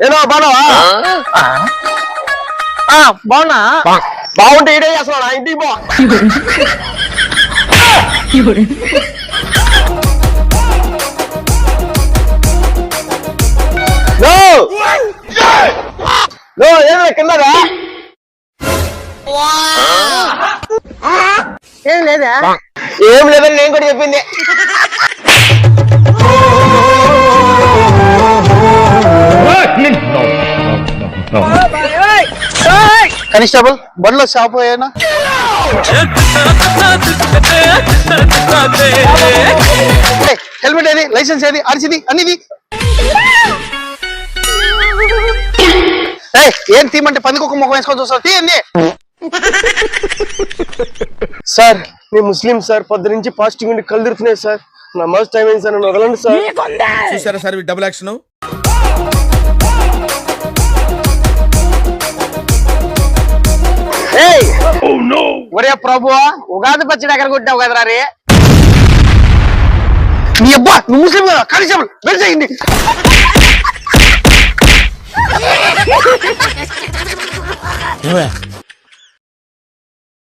ఏదో బాగున్నావా? బాగున్నా. బాగుంటే ఇడే అసలు నా ఇంటికి పో. ఏదో కిందగా ఏం లేదా? ఏం లేదని నేను కూడా చెప్పింది. కానిస్టేబుల్ బండ్లో షాప్ అయ్యానా? హెల్మెట్ ఏది, లైసెన్స్ ఏది, అరిచిది అన్నిది. ఏం తీయమంటే పందికొక ముఖం వేసుకొని చూస్తావు, తీయండి. సార్ నేను ముస్లిం సార్, పొద్దు నుంచి పాజిటివ్ ఉండి కళ్ళు తిరుగుతున్నాయి సార్. నమాజ్ టైం అయింది సార్, నన్ను వదలండి సార్. చూసారా సార్ డబుల్ యాక్షన్. ఒరే ప్రభువా, ఉగాది పచ్చడి ఎక్కడ కొట్టావు కదరా రే? నీ అబ్బా, నువ్వు ముస్లిం కదా? కానిస్టేబుల్ వెళ్ళేయండి.